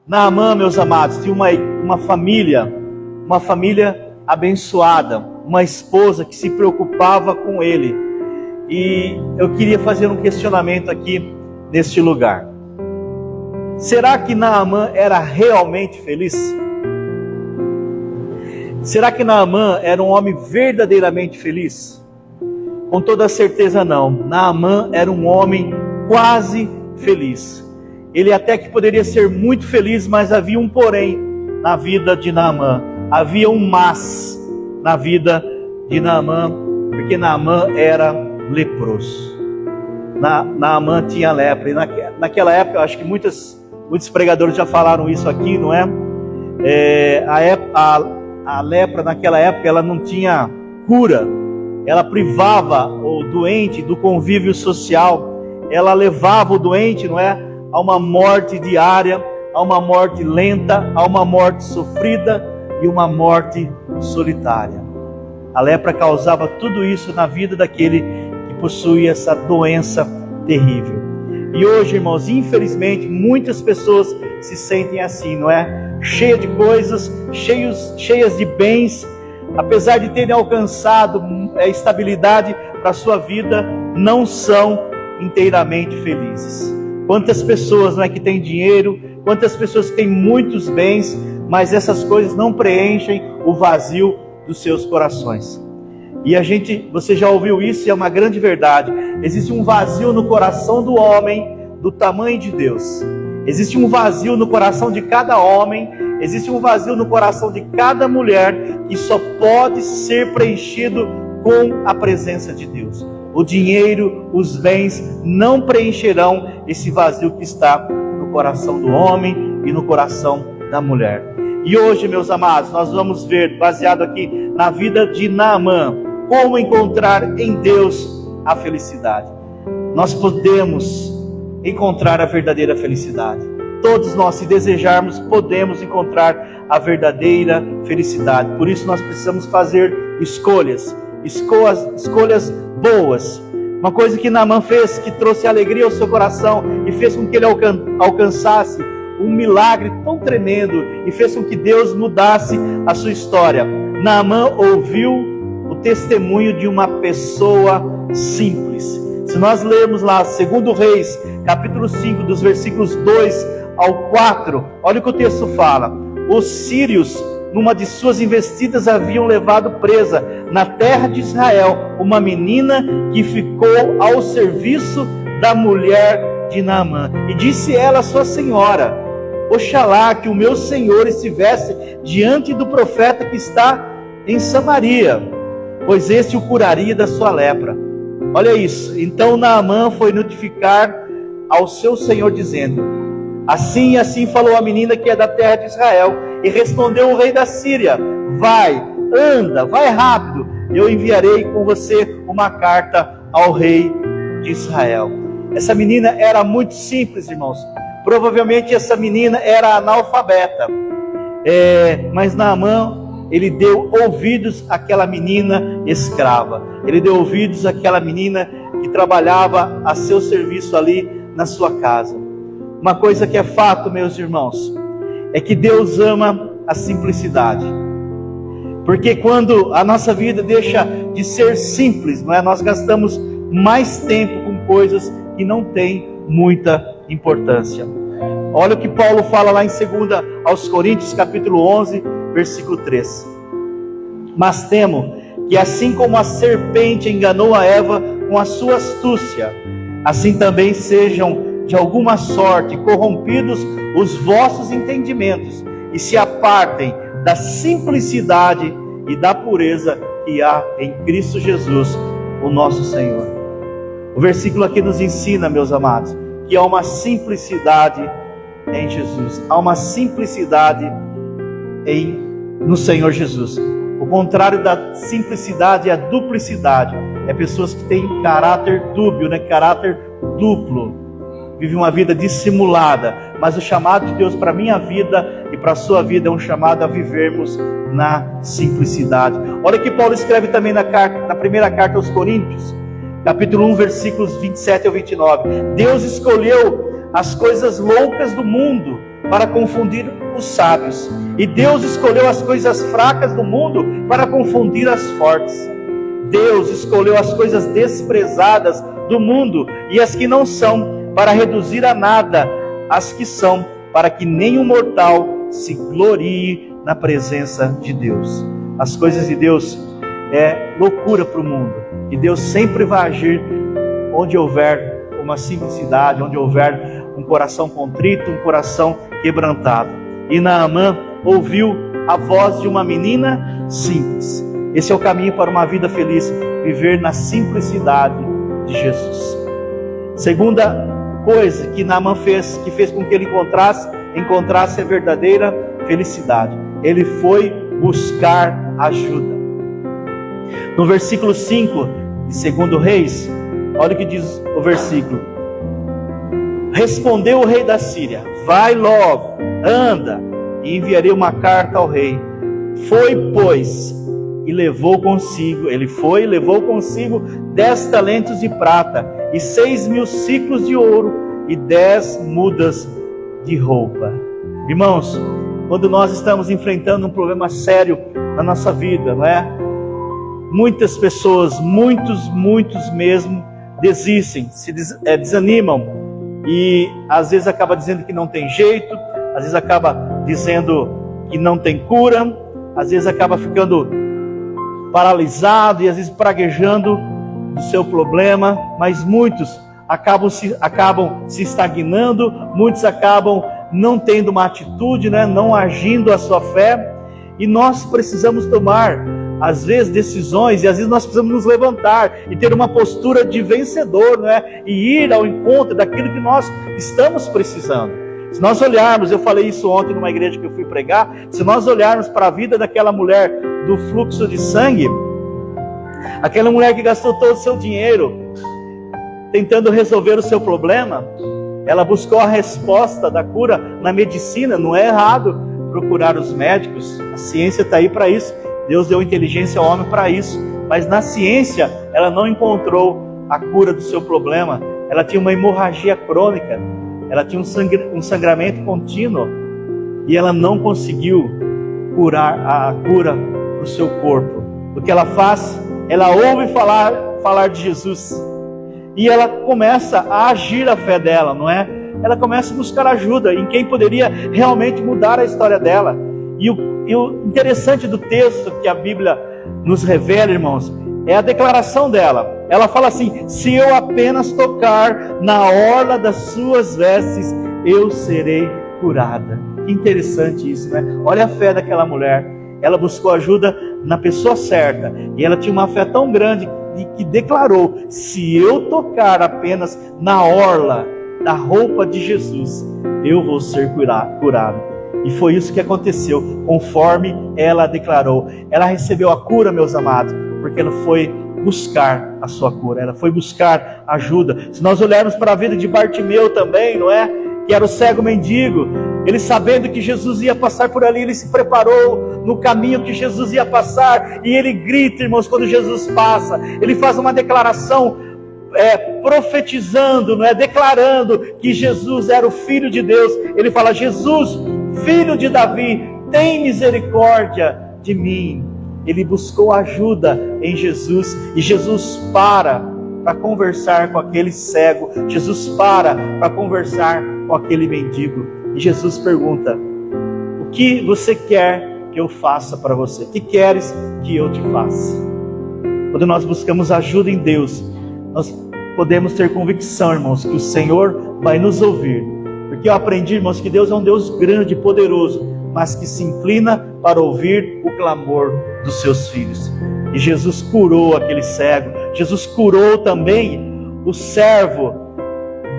Naamã, meus amados, tinha uma família abençoada, uma esposa que se preocupava com ele. E eu queria fazer um questionamento aqui neste lugar. Será que Naamã era realmente feliz? Será que Naamã era um homem verdadeiramente feliz? Com toda certeza não. Naamã era um homem quase feliz. Ele até que poderia ser muito feliz, mas havia um porém na vida de Naamã. Havia um mas na vida de Naamã, porque Naamã era leproso. Naamã tinha lepra. E naquela época, eu acho que muitos pregadores já falaram isso aqui, não é? A lepra naquela época, ela não tinha cura. Ela privava o doente do convívio social. Ela levava o doente, não é, a uma morte diária, a uma morte lenta, a uma morte sofrida e uma morte solitária. A lepra causava tudo isso na vida daquele que possuía essa doença terrível. E hoje, irmãos, infelizmente, muitas pessoas se sentem assim, não é? Cheias de coisas, cheias de bens, apesar de terem alcançado estabilidade para a sua vida, não são inteiramente felizes. Quantas pessoas, não é, que têm dinheiro, quantas pessoas que têm muitos bens, mas essas coisas não preenchem o vazio dos seus corações. E você já ouviu isso, e é uma grande verdade. Existe um vazio no coração do homem do tamanho de Deus. Existe um vazio no coração de cada homem, existe um vazio no coração de cada mulher, que só pode ser preenchido com a presença de Deus. O dinheiro, os bens não preencherão esse vazio que está no coração do homem e no coração da mulher. E hoje, meus amados, nós vamos ver, baseado aqui na vida de Naamã, como encontrar em Deus a felicidade. Nós podemos encontrar a verdadeira felicidade. Todos nós, se desejarmos, podemos encontrar a verdadeira felicidade. Por isso nós precisamos fazer escolhas boas. Uma coisa que Naamã fez, que trouxe alegria ao seu coração e fez com que ele alcançasse um milagre tão tremendo e fez com que Deus mudasse a sua história. Naamã ouviu o testemunho de uma pessoa simples. Se nós lermos lá 2 Reis, capítulo 5, dos versículos 2 ao 4, olha o que o texto fala. Os sírios, numa de suas investidas, haviam levado presa na terra de Israel uma menina que ficou ao serviço da mulher de Naamã. E disse ela à sua senhora: oxalá que o meu senhor estivesse diante do profeta que está em Samaria, pois este o curaria da sua lepra. Olha isso. Então Naamã foi notificar ao seu senhor, dizendo: assim e assim falou a menina que é da terra de Israel. E respondeu o rei da Síria: vai, anda, vai rápido, eu enviarei com você uma carta ao rei de Israel. Essa menina era muito simples, irmãos. Provavelmente essa menina era analfabeta, mas Naamã, ele deu ouvidos àquela menina escrava. Ele deu ouvidos àquela menina que trabalhava a seu serviço ali na sua casa. Uma coisa que é fato, meus irmãos, é que Deus ama a simplicidade. Porque quando a nossa vida deixa de ser simples, não é? Nós gastamos mais tempo com coisas que não têm muita importância. Olha o que Paulo fala lá em 2 aos Coríntios, capítulo 11, versículo 3. Mas temo que assim como a serpente enganou a Eva com a sua astúcia, assim também sejam de alguma sorte corrompidos os vossos entendimentos e se apartem da simplicidade e da pureza que há em Cristo Jesus, o nosso Senhor. O versículo aqui nos ensina, meus amados, que há uma simplicidade em Jesus, há uma simplicidade no Senhor Jesus. O contrário da simplicidade é a duplicidade. É pessoas que têm caráter dúbio, né? Caráter duplo. Vive uma vida dissimulada. Mas o chamado de Deus para a minha vida e para a sua vida é um chamado a vivermos na simplicidade. Olha que Paulo escreve também na primeira carta aos Coríntios, capítulo 1, versículos 27 ao 29. Deus escolheu as coisas loucas do mundo para confundir os sábios. E Deus escolheu as coisas fracas do mundo para confundir as fortes. Deus escolheu as coisas desprezadas do mundo e as que não são, para reduzir a nada as que são, para que nenhum mortal se glorie na presença de Deus. As coisas de Deus é loucura para o mundo. E Deus sempre vai agir onde houver uma simplicidade, onde houver um coração contrito, um coração quebrantado. E Naamã ouviu a voz de uma menina simples. Esse é o caminho para uma vida feliz, viver na simplicidade de Jesus. Segunda coisa que Naamã fez, que fez com que ele encontrasse a verdadeira felicidade. Ele foi buscar ajuda. No versículo 5 de 2 Reis, olha o que diz o versículo. Respondeu o rei da Síria: vai logo, anda, e enviarei uma carta ao rei. Foi, pois, e levou consigo, 10 talentos de prata, e 6.000 ciclos de ouro, e 10 mudas de roupa. Irmãos, quando nós estamos enfrentando um problema sério na nossa vida, não é? Muitas pessoas, muitos mesmo, desistem, desanimam, e às vezes acaba dizendo que não tem jeito, às vezes acaba dizendo que não tem cura, às vezes acaba ficando paralisado e às vezes praguejando do seu problema, mas muitos acabam se estagnando, muitos acabam não tendo uma atitude, né? Não agindo a sua fé, e nós precisamos tomar às vezes decisões, e às vezes nós precisamos nos levantar e ter uma postura de vencedor, não é? E ir ao encontro daquilo que nós estamos precisando. Se nós olharmos, eu falei isso ontem numa igreja que eu fui pregar, se nós olharmos para a vida daquela mulher do fluxo de sangue, aquela mulher que gastou todo o seu dinheiro tentando resolver o seu problema, ela buscou a resposta da cura na medicina. Não é errado procurar os médicos, a ciência está aí para isso, Deus deu inteligência ao homem para isso, mas na ciência ela não encontrou a cura do seu problema. Ela tinha uma hemorragia crônica, ela tinha um sangramento contínuo, e ela não conseguiu curar a cura para o seu corpo. O que ela faz? Ela ouve falar de Jesus, e ela começa a agir a fé dela, não é? Ela começa a buscar ajuda em quem poderia realmente mudar a história dela. E o interessante do texto que a Bíblia nos revela, irmãos, é a declaração dela. Ela fala assim: se eu apenas tocar na orla das suas vestes, eu serei curada. Que interessante isso, né? Olha a fé daquela mulher. Ela buscou ajuda na pessoa certa, e ela tinha uma fé tão grande que declarou: se eu tocar apenas na orla da roupa de Jesus, eu vou ser curado. E foi isso que aconteceu, conforme ela declarou. Ela recebeu a cura, meus amados, porque ela foi buscar a sua cura, ela foi buscar ajuda. Se nós olharmos para a vida de Bartimeu também, não é? Que era o cego mendigo, ele sabendo que Jesus ia passar por ali, ele se preparou no caminho que Jesus ia passar, e ele grita, irmãos, quando Jesus passa, ele faz uma declaração, profetizando, não é? Declarando que Jesus era o Filho de Deus. Ele fala: Jesus, Filho de Davi, tem misericórdia de mim. Ele buscou ajuda em Jesus, e Jesus para conversar com aquele cego, Jesus para conversar com aquele mendigo, e Jesus pergunta: o que você quer que eu faça para você? O que queres que eu te faça? Quando nós buscamos ajuda em Deus, nós podemos ter convicção, irmãos, que o Senhor vai nos ouvir, porque eu aprendi, irmãos, que Deus é um Deus grande e poderoso, mas que se inclina para ouvir o clamor dos seus filhos. E Jesus curou aquele cego. Jesus curou também o servo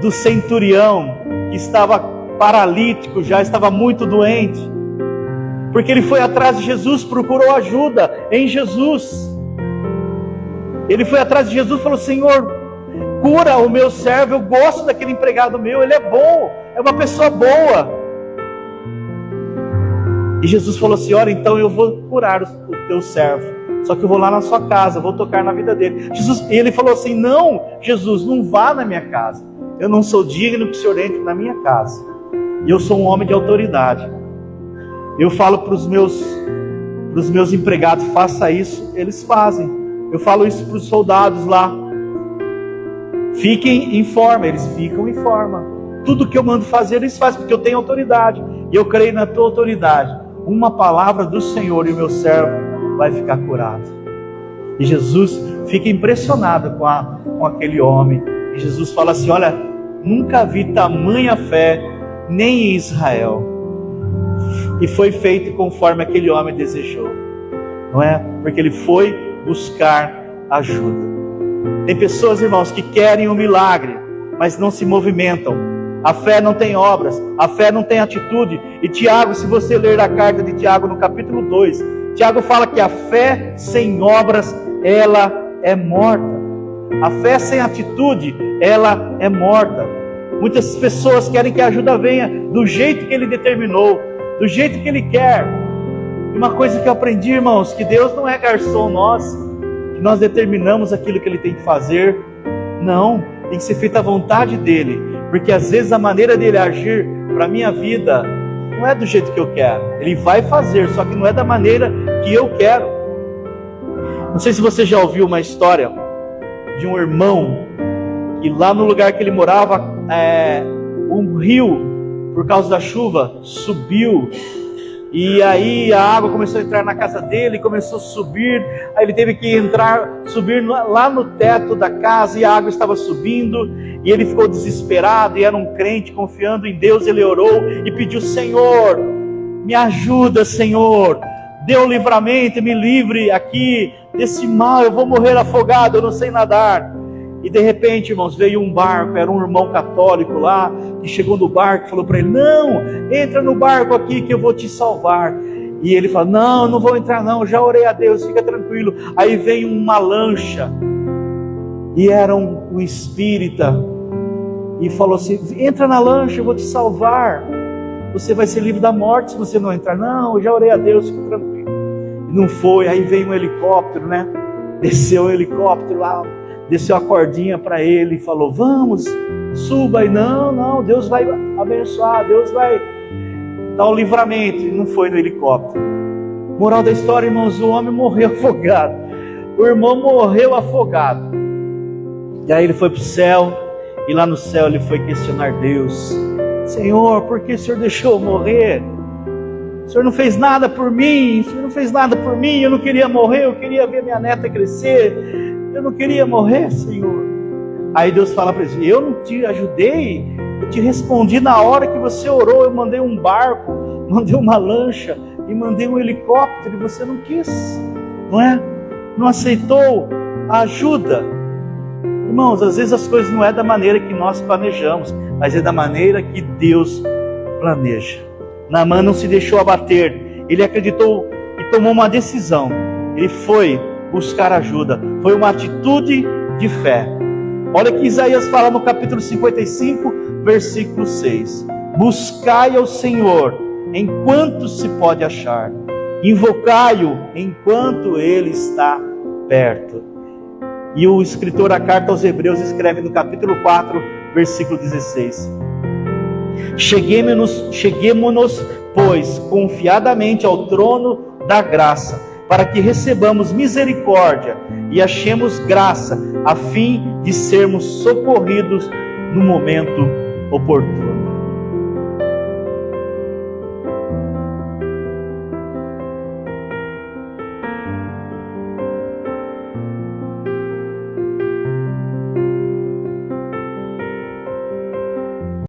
do centurião, que estava paralítico, já estava muito doente, porque ele foi atrás de Jesus, procurou ajuda em Jesus. Ele foi atrás de Jesus e falou: Senhor, cura o meu servo, eu gosto daquele empregado meu, ele é bom, é uma pessoa boa. E Jesus falou assim: olha, então eu vou curar o teu servo, só que eu vou lá na sua casa, vou tocar na vida dele. E ele falou assim: não, Jesus, não vá na minha casa, eu não sou digno que o Senhor entre na minha casa. E eu sou um homem de autoridade. Eu falo para os meus empregados, faça isso, eles fazem. Eu falo isso para os soldados lá. Fiquem em forma, eles ficam em forma. Tudo que eu mando fazer, eles fazem, porque eu tenho autoridade. E eu creio na tua autoridade. Uma palavra do Senhor e o meu servo vai ficar curado. E Jesus fica impressionado com aquele homem. E Jesus fala assim, olha, nunca vi tamanha fé, nem em Israel. E foi feito conforme aquele homem desejou. Não é? Porque ele foi buscar ajuda. Tem pessoas, irmãos, que querem um milagre, mas não se movimentam. A fé não tem obras, a fé não tem atitude. E Tiago, se você ler a carta de Tiago no capítulo 2, Tiago fala que a fé sem obras, ela é morta. A fé sem atitude, ela é morta. Muitas pessoas querem que a ajuda venha do jeito que ele determinou, do jeito que ele quer. E uma coisa que eu aprendi, irmãos, que Deus não é garçom nosso, que nós determinamos aquilo que ele tem que fazer. Não, tem que ser feita a vontade dele. Porque às vezes a maneira dele agir para a minha vida não é do jeito que eu quero. Ele vai fazer, só que não é da maneira que eu quero. Não sei se você já ouviu uma história de um irmão que lá no lugar que ele morava, um rio, por causa da chuva, subiu. E aí a água começou a entrar na casa dele, começou a subir. Aí ele teve que subir lá no teto da casa e a água estava subindo. E ele ficou desesperado e era um crente confiando em Deus. Ele orou e pediu, Senhor, me ajuda, Senhor. Dê um livramento, me livre aqui desse mal, eu vou morrer afogado, eu não sei nadar. E de repente, irmãos, veio um barco, era um irmão católico lá, que chegou no barco e falou para ele, não, entra no barco aqui que eu vou te salvar. E ele falou, não, não vou entrar não, já orei a Deus, fica tranquilo. Aí veio uma lancha, e era um espírita, e falou assim, entra na lancha, eu vou te salvar. Você vai ser livre da morte se você não entrar. Não, eu já orei a Deus, fica tranquilo. E não foi, aí veio um helicóptero, né? Desceu o helicóptero lá, desceu a cordinha para ele e falou, vamos, suba. E não, Deus vai abençoar, Deus vai dar um livramento. E não foi no helicóptero. Moral da história, irmãos, o homem morreu afogado. O irmão morreu afogado. E aí ele foi para o céu, e lá no céu ele foi questionar Deus. Senhor, por que o Senhor deixou eu morrer? O Senhor não fez nada por mim, o Senhor não fez nada por mim, eu não queria morrer, eu queria ver minha neta crescer, eu não queria morrer, Senhor. Aí Deus fala para ele, eu não te ajudei, eu te respondi na hora que você orou, eu mandei um barco, mandei uma lancha, e mandei um helicóptero, e você não quis, não é? Não aceitou a ajuda. Irmãos, às vezes as coisas não é da maneira que nós planejamos, mas é da maneira que Deus planeja. Naamã não se deixou abater, ele acreditou e tomou uma decisão. Ele foi buscar ajuda, foi uma atitude de fé. Olha que Isaías fala no capítulo 55, versículo 6. Buscai ao Senhor enquanto se pode achar, invocai-o enquanto ele está perto. E o escritor da carta aos Hebreus escreve no capítulo 4, versículo 16. Cheguemo-nos, pois, confiadamente ao trono da graça, para que recebamos misericórdia e achemos graça, a fim de sermos socorridos no momento oportuno.